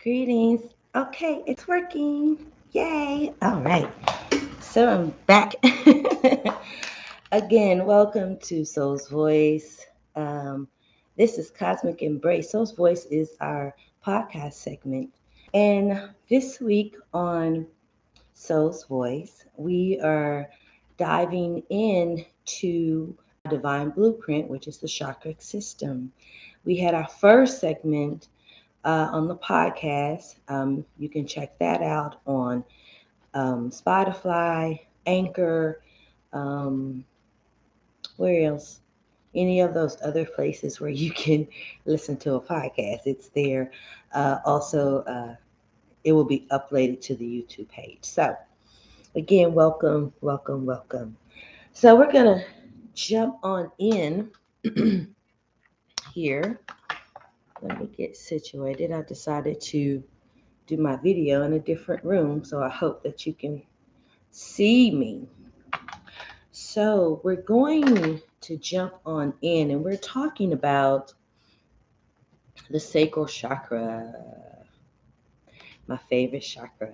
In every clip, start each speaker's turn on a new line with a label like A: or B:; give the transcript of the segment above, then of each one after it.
A: Greetings. Okay, it's working. Yay. All right. So I'm back. Again, welcome to Soul's Voice. Um, this is Cosmic Embrace. Soul's Voice is our podcast segment. And this week on Soul's Voice, we are diving into our divine blueprint, which is the chakra system. We had our first segment on the podcast. You can check that out on Spotify, Anchor, um, where else? Any of those other places where you can listen to a podcast. It's there. Also, it will be uploaded to the YouTube page. So, again, welcome, welcome, welcome. So, we're going to jump on in here. Let me get situated. I decided to do my video in a different room, so I hope that you can see me. So we're going to jump on in, and we're talking about the sacral chakra, my favorite chakra.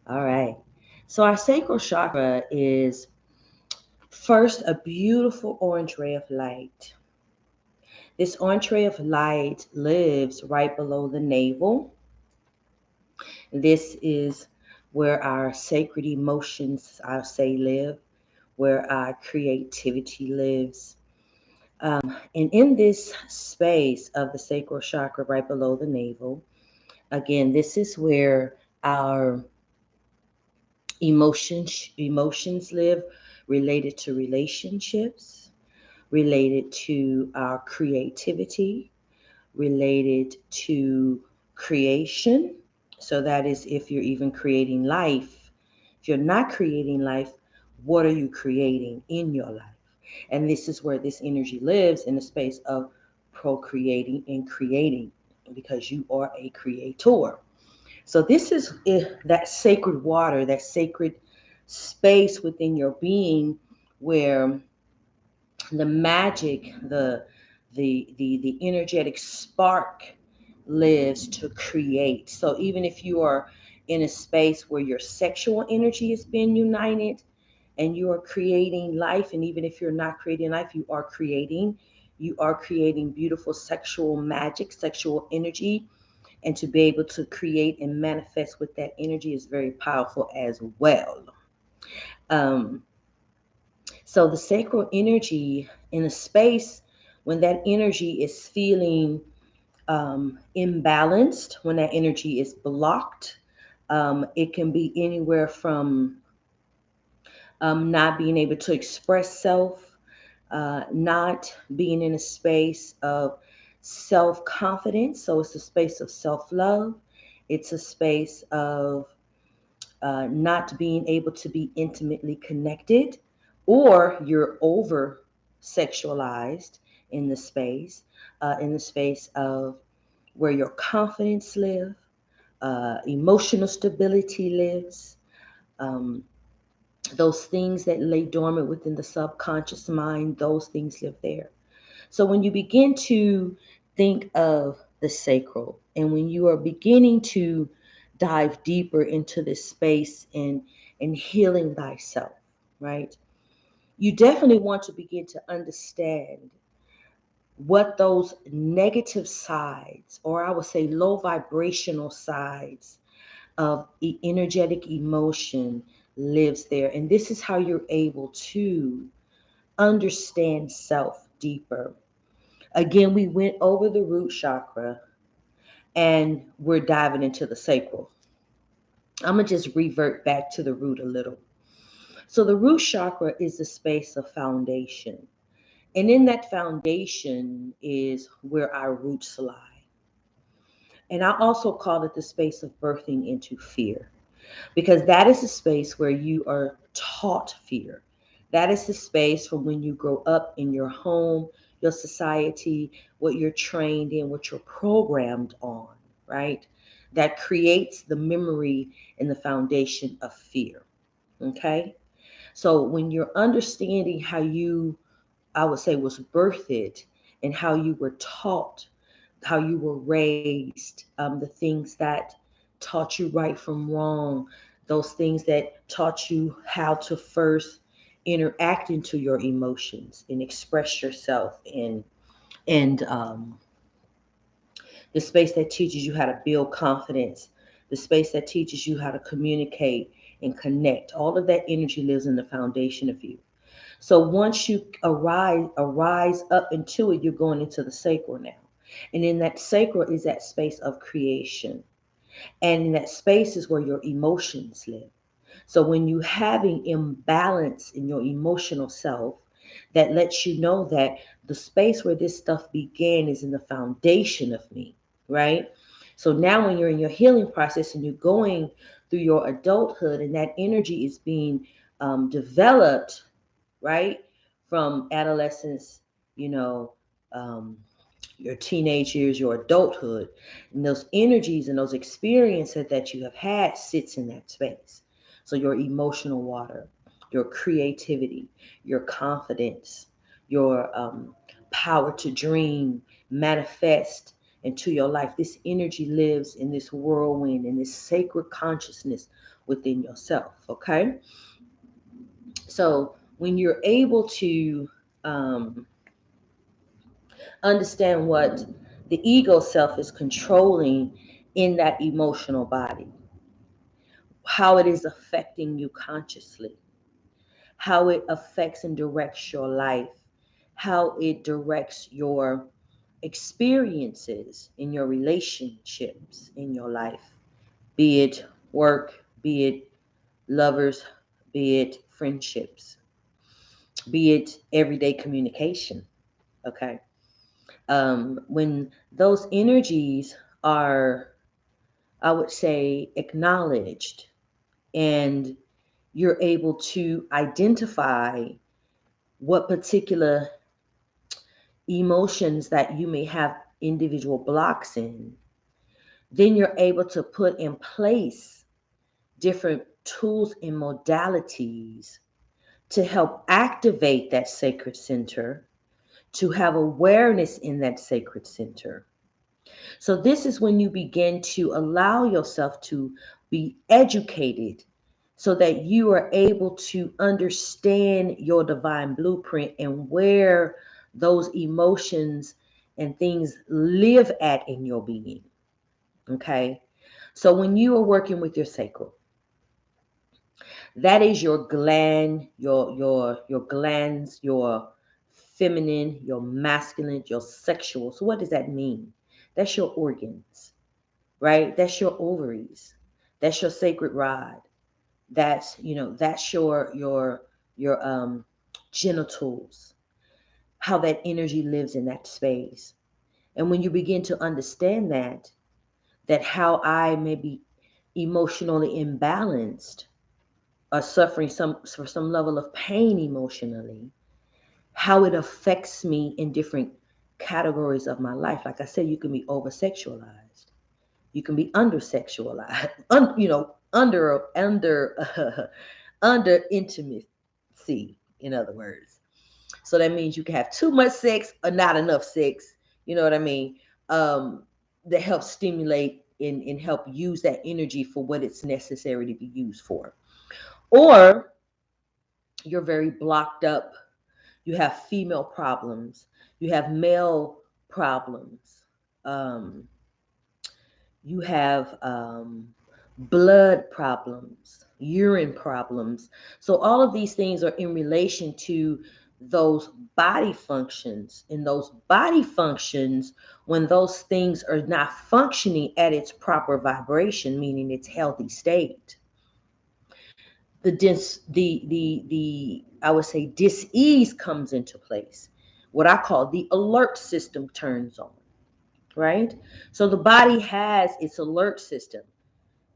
A: All right. So our sacral chakra is first a beautiful orange ray of light. This orange ray of light lives right below the navel. This is where our sacred emotions, I'll say, live, where our creativity lives. And in this space of the sacral chakra right below the navel, again, this is where our emotions live, related to relationships, related to our creativity, related to creation. So that is if you're even creating life. If you're not creating life, what are you creating in your life? And this is where this energy lives, in the space of procreating and creating, because you are a creator. So this is that sacred water, that sacred space within your being where the magic, the energetic spark lives to create. So even if you are in a space where your sexual energy is being united and you are creating life, and even if you're not creating life, you are creating beautiful sexual magic, sexual energy. And to be able to create and manifest with that energy is very powerful as well. um, So the sacral energy in a space, when that energy is feeling imbalanced, when that energy is blocked, it can be anywhere from not being able to express self, not being in a space of self confidence. So it's a space of self love. It's a space of not being able to be intimately connected, or you're over sexualized in the space of where your confidence live, emotional stability lives. Um, those things that lay dormant within the subconscious mind, those things live there. So when you begin to think of the sacral, and when you are beginning to dive deeper into this space and healing thyself, right? You definitely want to begin to understand what those negative sides, or I would say low vibrational sides of energetic emotion lives there. And this is how you're able to understand self deeper. Again, we went over the root chakra and we're diving into the sacral. I'm going to just revert back to the root a little. So, the root chakra is the space of foundation. And in that foundation is where our roots lie. And I also call it the space of birthing into fear, because that is the space where you are taught fear. That is the space from when you grow up in your home, your society, what you're trained in, what you're programmed on, right? That creates the memory and the foundation of fear. Okay. So when you're understanding how you, I would say, was birthed and how you were taught how you were raised, the things that taught you right from wrong, those things that taught you how to first interact into your emotions and express yourself and the space that teaches you how to build confidence, the space that teaches you how to communicate and connect. All of that energy lives in the foundation of you. So once you arise up into it, you're going into the sacral now. And in that sacral is that space of creation. And in that space is where your emotions live. So when you having imbalance in your emotional self, that lets you know that the space where this stuff began is in the foundation of me, right? So now when you're in your healing process and you're going through your adulthood and that energy is being developed, right? From adolescence, you know, um, your teenage years, your adulthood, and those energies and those experiences that you have had sits in that space. So your emotional water, your creativity, your confidence, your power to dream, manifest into your life. This energy lives in this whirlwind, in this sacred consciousness within yourself. Okay. So when you're able to um, understand what the ego self is controlling in that emotional body, how it is affecting you consciously, how it affects and directs your life, how it directs your experiences in your relationships in your life, be it work, be it lovers, be it friendships, be it everyday communication. Okay. When those energies are, I would say, acknowledged, and you're able to identify what particular emotions that you may have individual blocks in, then you're able to put in place different tools and modalities to help activate that sacred center, to have awareness in that sacred center. So, this is when you begin to allow yourself to be educated so that you are able to understand your divine blueprint and where those emotions and things live at in your being. Okay. So, when you are working with your sacral, that is your gland, your glands, your feminine, your masculine, your sexual. So what does that mean? That's your organs, right? That's your ovaries. That's your sacred rod. That's, that's your genitals, how that energy lives in that space. And when you begin to understand that how I may be emotionally imbalanced or suffering for some level of pain emotionally, how it affects me in different categories of my life. Like I said, you can be over sexualized, you can be under sexualized, under intimacy. In other words, so that means you can have too much sex or not enough sex. You know what I mean? Um, that helps stimulate and help use that energy for what it's necessary to be used for. Or you're very blocked up. You have female problems. You have male problems. Um, you have blood problems, urine problems. So all of these things are in relation to those body functions. And those body functions, when those things are not functioning at its proper vibration, meaning its healthy state, the I would say dis-ease comes into place. What I call the alert system turns on, right? So the body has its alert system.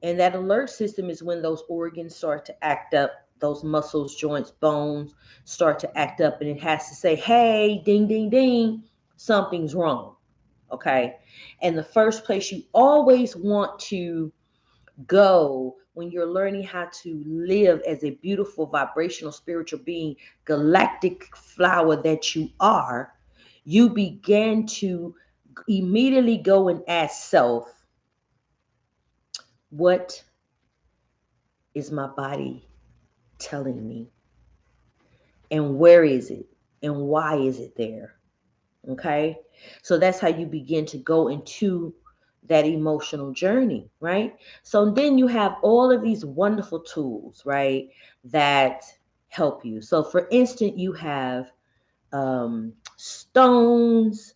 A: And that alert system is when those organs start to act up, those muscles, joints, bones start to act up, and it has to say, hey, ding, ding, ding, something's wrong. Okay. And the first place you always want to go when you're learning how to live as a beautiful vibrational spiritual being, galactic flower that you are, you begin to immediately go and ask self, what is my body telling me? And where is it? And why is it there? Okay. So that's how you begin to go into that emotional journey, right? So then you have all of these wonderful tools, right, that help you. So for instance, you have stones.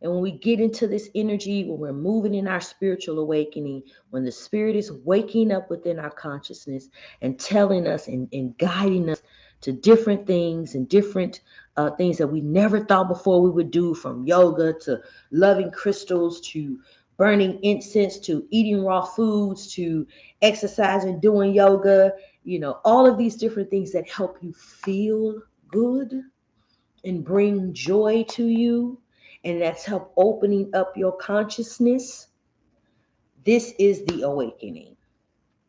A: And when we get into this energy, when we're moving in our spiritual awakening, when the spirit is waking up within our consciousness and telling us and guiding us to different things and different things that we never thought before we would do, from yoga to loving crystals to burning incense to eating raw foods to exercising, doing yoga, all of these different things that help you feel good and bring joy to you, and that's help opening up your consciousness. This is the awakening.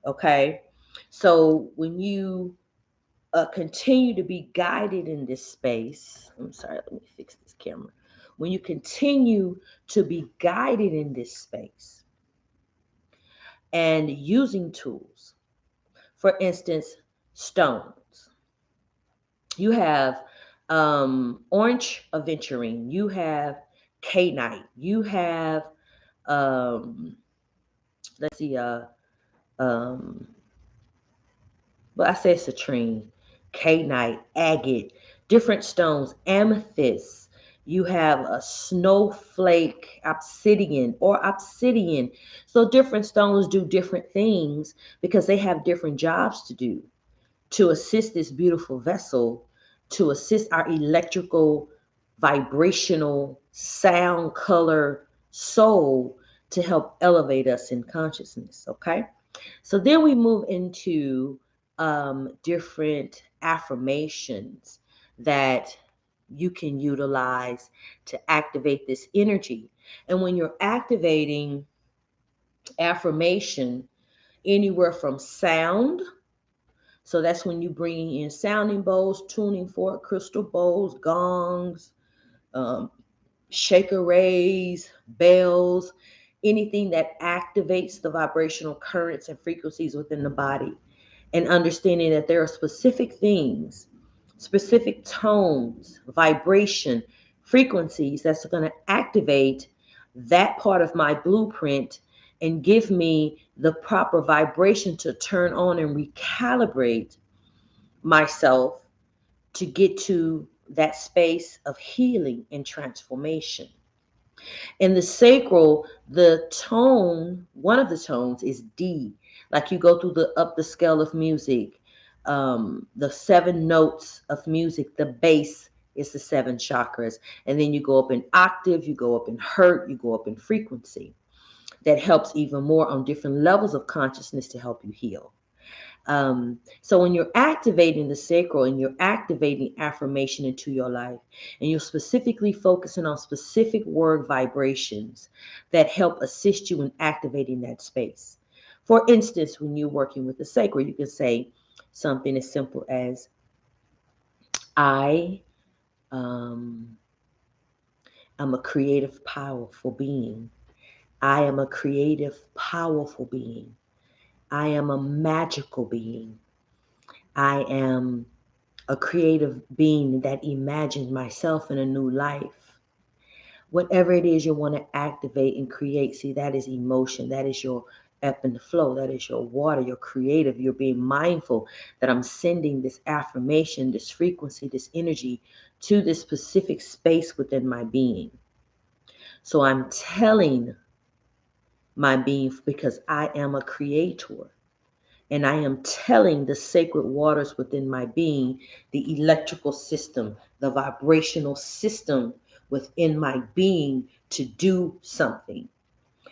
A: Okay. So when you continue to be guided in this space, I'm sorry, let me fix this camera. When you continue to be guided in this space and using tools, for instance, stones, you have orange aventurine, you have K-Night, you have um, let's see, um, well, I said citrine, K-Night, agate, different stones, amethyst. You have a snowflake, obsidian. So different stones do different things because they have different jobs to do to assist this beautiful vessel, to assist our electrical, vibrational, sound, color, soul, to help elevate us in consciousness. Okay. So then we move into different affirmations that you can utilize to activate this energy. And when you're activating affirmation, anywhere from sound, so that's when you bring in sounding bowls, tuning fork, crystal bowls, gongs, um, shaker rays, bells, anything that activates the vibrational currents and frequencies within the body. And understanding that there are specific things, specific tones, vibration, frequencies that's going to activate that part of my blueprint and give me the proper vibration to turn on and recalibrate myself to get to that space of healing and transformation. In the sacral, the tone, one of the tones is D. Like you go through the up the scale of music, the 7 notes of music, the bass is the 7 chakras. And then you go up in octave, you go up in hertz, you go up in frequency. That helps even more on different levels of consciousness to help you heal. So when you're activating the sacral and you're activating affirmation into your life, and you're specifically focusing on specific word vibrations that help assist you in activating that space. For instance, when you're working with the sacral, you can say something as simple as, I am a creative, powerful being. I am a creative, powerful being. I am a magical being. I am a creative being that imagined myself in a new life. Whatever it is you want to activate and create, see, that is emotion. That is your ebb and flow. That is your water. You're creative. You're being mindful that I'm sending this affirmation, this frequency, this energy to this specific space within my being. So I'm telling my being, because I am a creator. And I am telling the sacred waters within my being, the electrical system, the vibrational system within my being, to do something.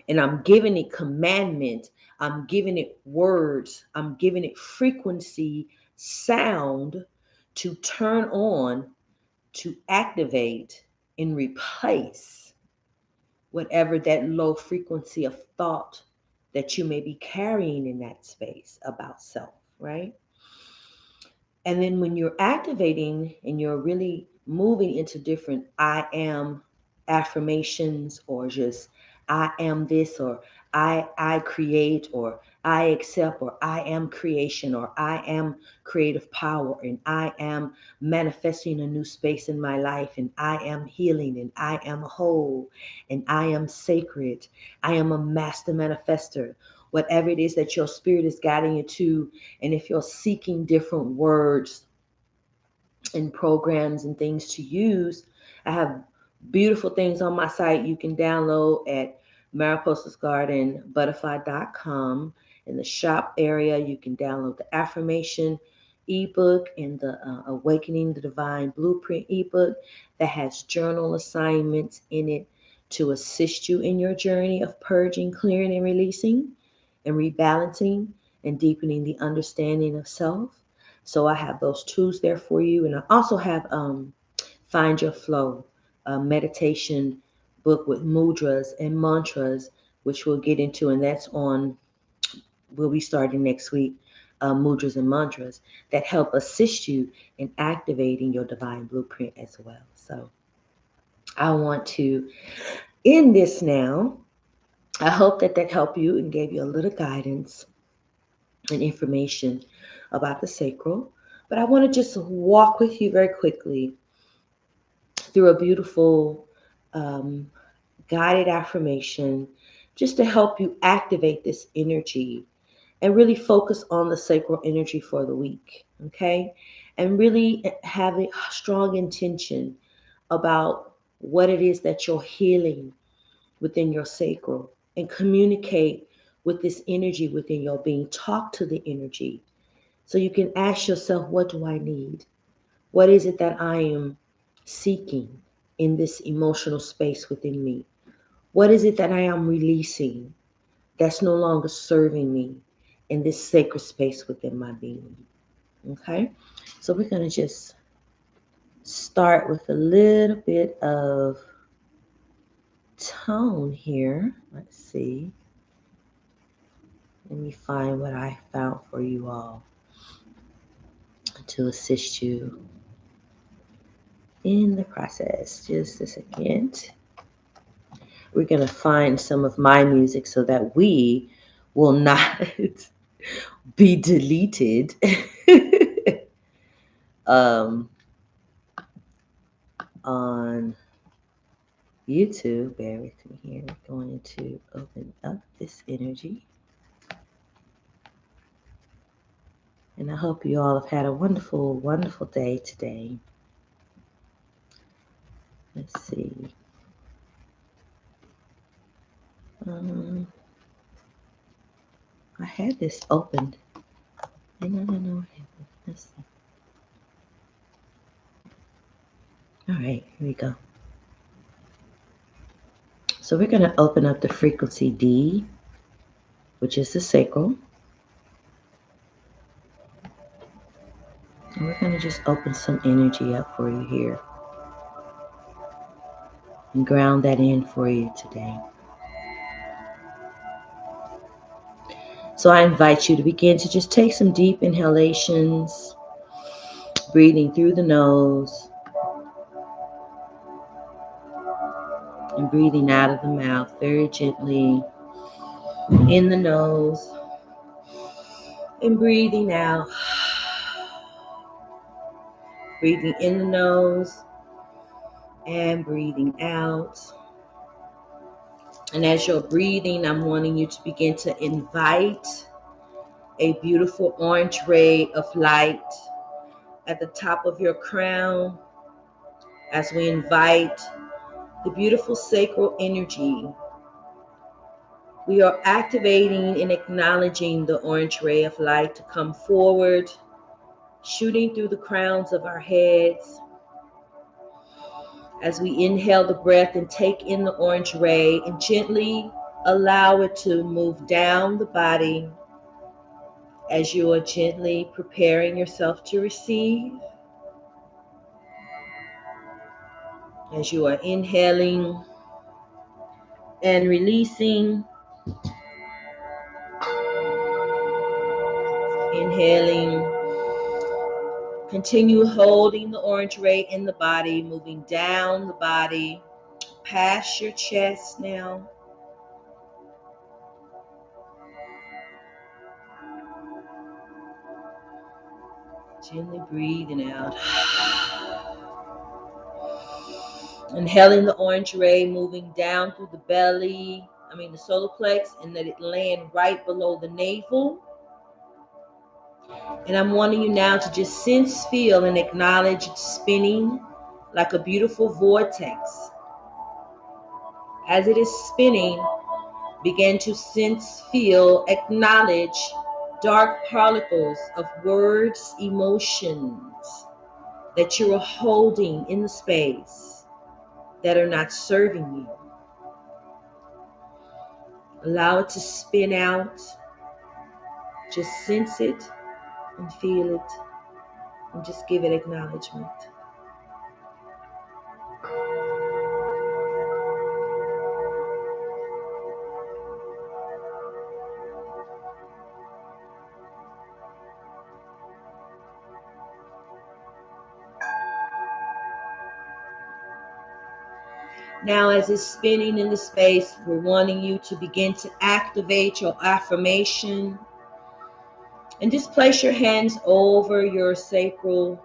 A: And I'm giving it commandment. I'm giving it words. I'm giving it frequency, sound to turn on, to activate and replace whatever that low frequency of thought that you may be carrying in that space about self, right? And then when you're activating and you're really moving into different I am affirmations, or just I am this, or I create, or I accept, or I am creation, or I am creative power, and I am manifesting a new space in my life, and I am healing, and I am whole, and I am sacred. I am a master manifester. Whatever it is that your spirit is guiding you to, and if you're seeking different words and programs and things to use, I have beautiful things on my site you can download at mariposasgardenbutterfly.com. In the shop area, you can download the affirmation ebook and the Awakening the Divine Blueprint ebook that has journal assignments in it to assist you in your journey of purging, clearing, and releasing, and rebalancing and deepening the understanding of self. So I have those tools there for you. And I also have Find Your Flow, a meditation book with mudras and mantras, which we'll get into. And that's on, we'll be starting next week, mudras and mantras that help assist you in activating your divine blueprint as well. So I want to end this now. I hope that helped you and gave you a little guidance and information about the sacral. But I want to just walk with you very quickly through a beautiful um, guided affirmation just to help you activate this energy and really focus on the sacral energy for the week. Okay. And really have a strong intention about what it is that you're healing within your sacral, and communicate with this energy within your being. Talk to the energy. So you can ask yourself, what do I need? What is it that I am seeking in this emotional space within me? What is it that I am releasing that's no longer serving me in this sacred space within my being? Okay? So we're going to just start with a little bit of tone here. Let's see. Let me find what I found for you all to assist you in the process. Just a second. We're going to find some of my music so that we will not be deleted um, on YouTube. Bear with me here. We're going to open up this energy. And I hope you all have had a wonderful, wonderful day today. Let's see. I had this opened. I don't know what happened. Let's see. All right, here we go. So we're going to open up the frequency D, which is the sacral. And we're going to just open some energy up for you here and ground that in for you today. So I invite you to begin to just take some deep inhalations, breathing through the nose and breathing out of the mouth very gently in the nose and breathing out. Breathing in the nose and breathing out. And as you're breathing, I'm wanting you to begin to invite a beautiful orange ray of light at the top of your crown as we invite the beautiful sacral energy. We are activating and acknowledging the orange ray of light to come forward, shooting through the crowns of our heads. As we inhale the breath and take in the orange ray and gently allow it to move down the body as you are gently preparing yourself to receive. As you are inhaling and releasing, inhaling, continue holding the orange ray in the body, moving down the body, past your chest now. Gently breathing out. Inhaling the orange ray, moving down through the belly, the solar plex, and let it land right below the navel. And I'm wanting you now to just sense, feel, and acknowledge it spinning like a beautiful vortex. As it is spinning, begin to sense, feel, acknowledge dark particles of words, emotions that you are holding in the space that are not serving you. Allow it to spin out. Just sense it and feel it and just give it acknowledgement. Now, as it's spinning in the space, we're wanting you to begin to activate your affirmation. And just place your hands over your sacral,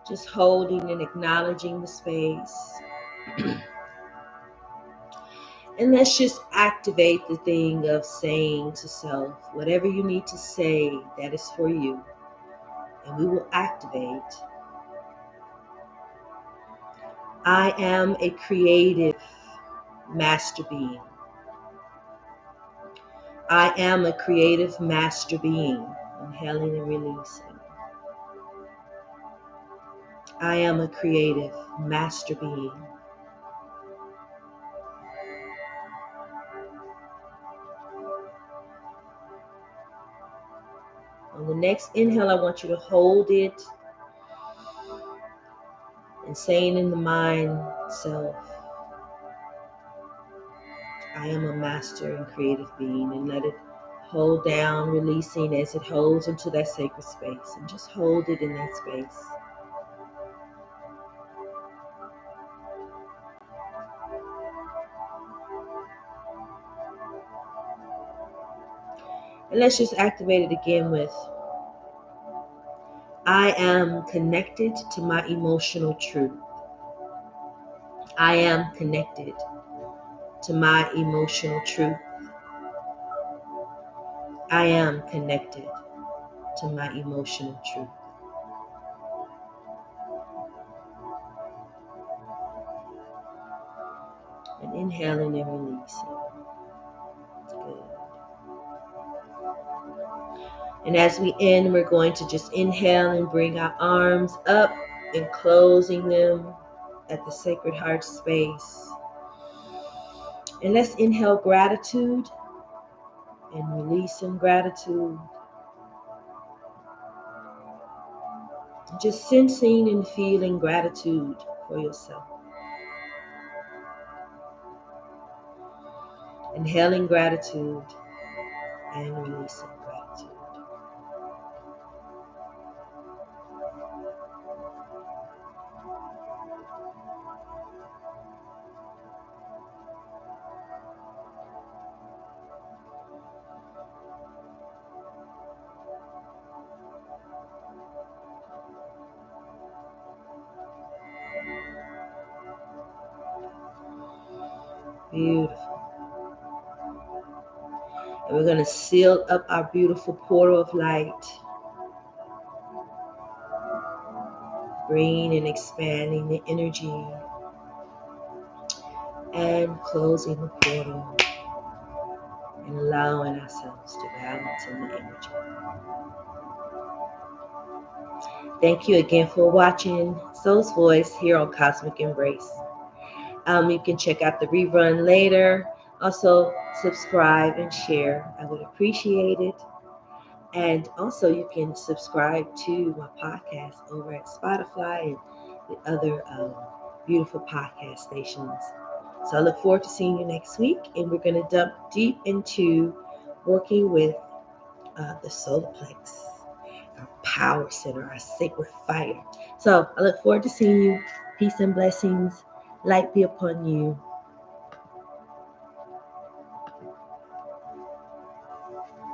A: just holding and acknowledging the space. And let's just activate the thing of saying to self, whatever you need to say, that is for you. And we will activate. I am a creative master being. I am a creative master being. Inhaling and releasing. I am a creative master being. On the next inhale, I want you to hold it and saying in the mind self, I am a master and creative being, and let it hold down, releasing as it holds into that sacred space, and just hold it in that space. And let's just activate it again with, I am connected to my emotional truth. I am connected to my emotional truth. I am connected to my emotional truth. And inhaling and releasing. Good. And as we end, we're going to just inhale and bring our arms up and closing them at the Sacred Heart space. And let's inhale gratitude and release some gratitude. Just sensing and feeling gratitude for yourself. Inhaling gratitude and releasing gratitude. Beautiful. And we're going to seal up our beautiful portal of light. Bringing and expanding the energy. And closing the portal. And allowing ourselves to balance in the energy. Thank you again for watching Soul's Voice here on Cosmic Embrace. You can check out the rerun later. Also, subscribe and share. I would appreciate it. And also, you can subscribe to my podcast over at Spotify and the other beautiful podcast stations. So I look forward to seeing you next week. And we're going to dump deep into working with the solar plex, our power center, our sacred fire. So I look forward to seeing you. Peace and blessings. Light be upon you.